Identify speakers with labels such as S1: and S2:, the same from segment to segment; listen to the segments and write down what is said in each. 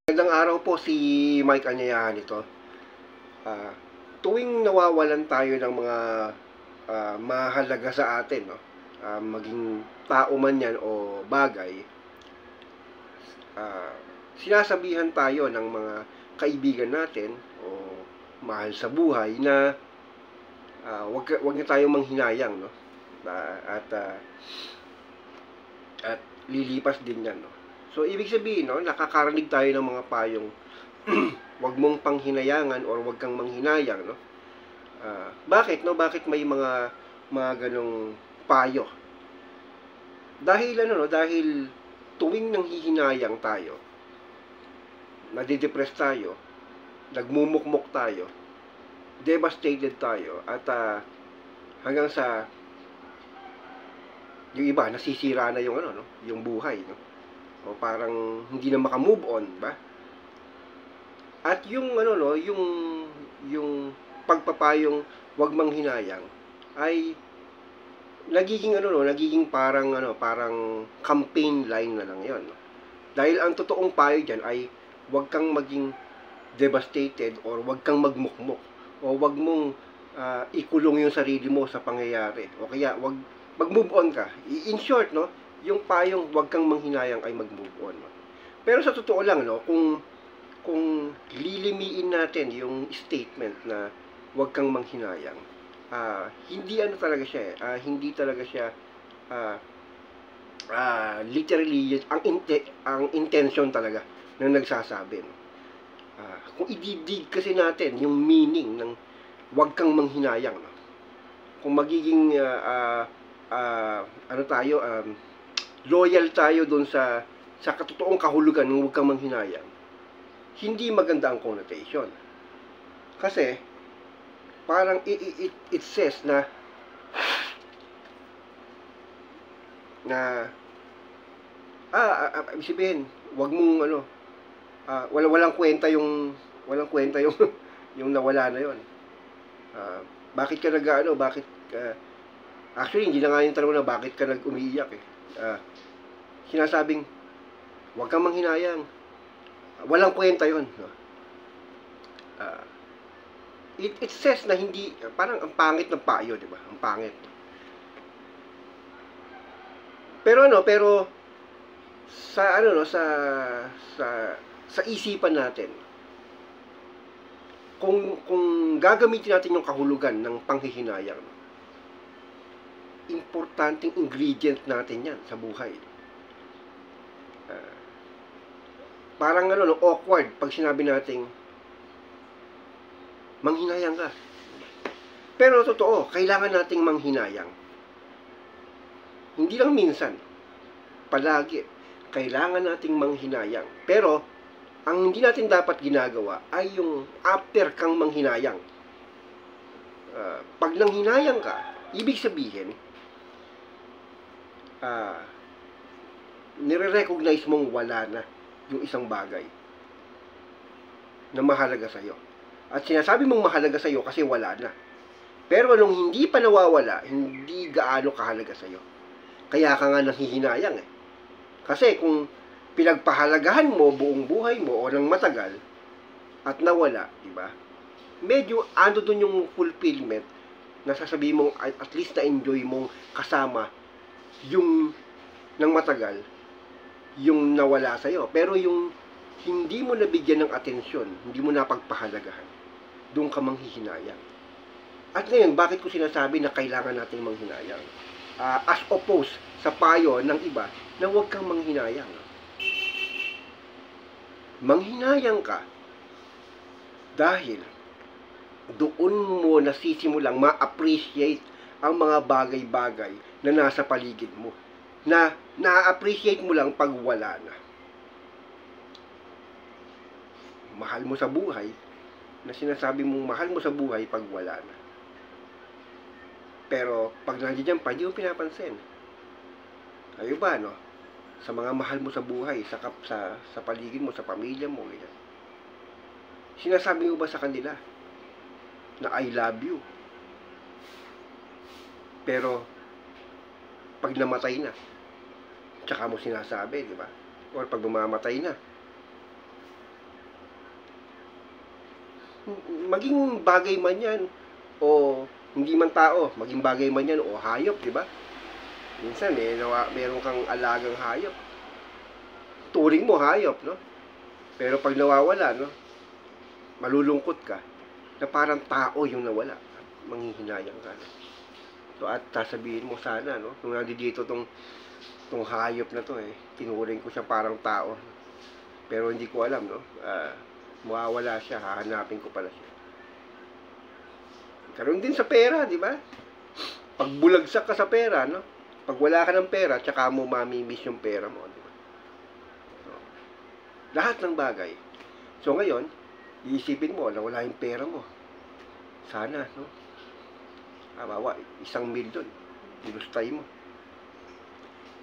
S1: Magandang araw po, si Mike Anyayahan ito. Ah, Tuwing nawawalan tayo ng mga mahalaga sa atin, no? Maging tao man yan o bagay, ah, sinasabihan tayo ng mga kaibigan natin o mahal sa buhay na wag na tayong manghinayang, no? At at lilipas din yan, no? So, ibig sabihin, no, nakakarinig tayo ng mga payong wag mong panghinayangan or wag kang manghinayang, no? Bakit, no? Bakit may mga ganong payo? Dahil ano, no? Dahil tuwing nanghihinayang tayo, nadidepress tayo, nagmumukmok tayo, devastated tayo, at hanggang sa yung iba nasisira na yung ano, no? Yung buhay, no? O parang hindi na maka-move on, ba? At yung ano, no, yung pagpapayong wag manghinayang ay nagiging ano, no, nagiging parang ano, parang campaign line na lang 'yon, no? Dahil ang totoong payo diyan ay wag kang maging devastated or wag kang magmukmok o wag mong ikulong yung sarili mo sa pangyayari o kaya wag mag-move on ka. In short, no, yung payong wag kang manghinayang ay mag-move on, no? Pero sa totoo lang, no, kung lilimiin natin yung statement na wag kang manghinayang, hindi ano talaga siya, hindi talaga siya literally ang intention talaga ng nagsasabi, no? Kung ididig kasi natin yung meaning ng wag kang manghinayang, no? Kung magiging ano tayo, loyal tayo doon sa katotoong kahulugan ng wag kang manghinayang, hindi maganda ang connotation. Kasi parang it says na ibig sabihin, wag mong ano, walang kwenta yung yung nawala na yon. Bakit ka nag-ano, actually hindi na nga yung tanong na bakit ka nag-umiiyak eh. Sinasabing wag kang manghinayang, walang kwenta yon, no? It says na hindi, parang ang pangit ng payo, di ba? Ang pangit. Pero sa ano, no, sa isipan natin, kung gagamitin natin yung kahulugan ng panghihinayang, no, importanteng ingredient natin yan sa buhay. Parang ano, no, awkward pag sinabi nating manghinayang ka. Pero totoo, kailangan nating manghinayang. Hindi lang minsan, palagi, kailangan nating manghinayang. Pero, ang hindi natin dapat ginagawa ay yung after kang manghinayang. Pag nanghinayang ka, ibig sabihin, nire-recognize mong wala na yung isang bagay na mahalaga sa'yo. At sinasabi mong mahalaga sa'yo kasi wala na. Pero nung hindi pa nawawala, hindi gaano kahalaga sa'yo. Kaya ka nga nanghihinayang eh. Kasi kung pinagpahalagahan mo buong buhay mo o ng matagal at nawala, di ba? Medyo ando dun yung fulfillment na sasabihin mong at least na-enjoy mong kasama yung ng matagal, yung nawala sa'yo. Pero yung hindi mo nabigyan ng atensyon, hindi mo napagpahalagahan, doon ka manghihinayang. At ngayon, bakit ko sinasabi na kailangan nating manghinayang? As opposed sa payo ng iba na huwag kang manghinayang. Manghinayang ka dahil doon mo nasisimulang ma-appreciate ang mga bagay-bagay na nasa paligid mo, na na-appreciate mo lang pag wala na. Mahal mo sa buhay, na sinasabi mong mahal mo sa buhay pag wala na. Pero pag nandiyan pa, hindi mo pinapansin. Kayo ba, no? Sa mga mahal mo sa buhay, sa paligid mo, sa pamilya mo, ganyan. Sinasabi mo ba sa kanila na I love you? Pero pag namatay na, tsaka mo sinasabi, di ba? Or pag mamamatay na, maging bagay man yan, o hindi man tao, maging bagay man yan, o hayop, di ba? Minsan, meron kang alagang hayop. Turing mo hayop, no? Pero pag nawawala, no? Malulungkot ka, na parang tao yung nawala. Manghihinayang ka, no? So, at sasabihin mo sana, no? Nung nandito tong hayop na to, tinuring ko siya parang tao. Pero hindi ko alam, no? Mawawala siya, hahanapin ko pala siya. Karoon din sa pera, di ba? Pag bulagsak ka sa pera, no? Pag wala ka ng pera, tsaka mo mamimiss yung pera mo, di ba? So, lahat ng bagay. So ngayon, iisipin mo na wala yung pera mo. Sana, no? Bawa, 1,000,000, dinustay mo.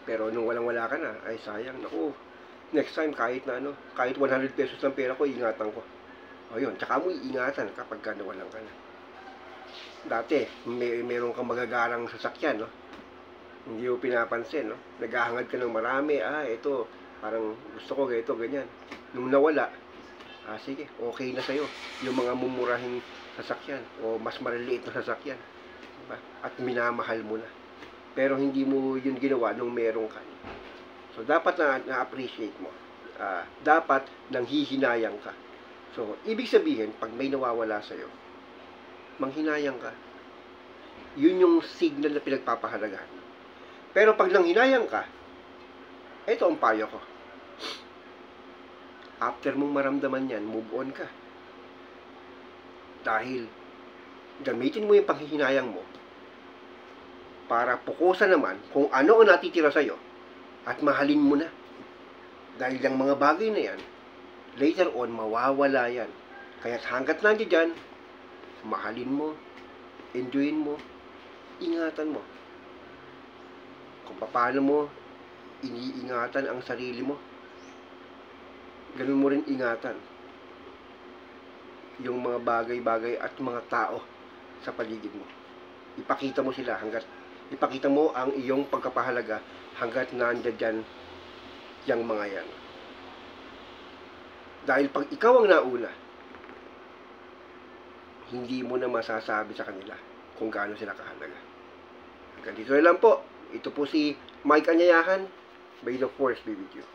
S1: Pero nung walang-wala ka na, ay sayang, naku, next time, kahit 100 pesos ng pera ko, ingatan ko. O yun, tsaka mo iingatan kapag nawalan ka na. Dati, meron kang magagarang sasakyan, no? Hindi mo pinapansin, no? Naghahangad ka ng marami, ito, parang gusto ko ganito, ganyan. Nung nawala, sige, okay na sa'yo. Yung mga mumurahing sasakyan, o mas maliliit na sasakyan. Diba? At minamahal mo na. Pero hindi mo yun ginawa nung meron ka. So, dapat na-appreciate mo. Dapat nanghihinayang ka. So, ibig sabihin, pag may nawawala sa'yo, manghinayang ka. Yun yung signal na pinagpapahalagahan. Pero pag nanghinayang ka, ito ang payo ko. After mong maramdaman yan, move on ka. Dahil, gamitin mo yung panghihinayang mo para pukusan naman kung ano ang natitira sa'yo at mahalin mo na. Dahil yung mga bagay na yan, later on, mawawala yan. Kaya hanggat nandiyan dyan, mahalin mo, enjoyin mo, ingatan mo. Kung paano mo iniingatan ang sarili mo, ganun mo rin ingatan yung mga bagay-bagay at mga tao sa paligid mo. Ipakita mo sila ipakita mo ang iyong pagkapahalaga hanggat nandiyan dyan yung mga yan. Dahil pag ikaw ang nauna, hindi mo na masasabi sa kanila kung gaano sila kahalaga. Hanggang dito na lang po. Ito po si Mike Anyayahan. May the Force be with you.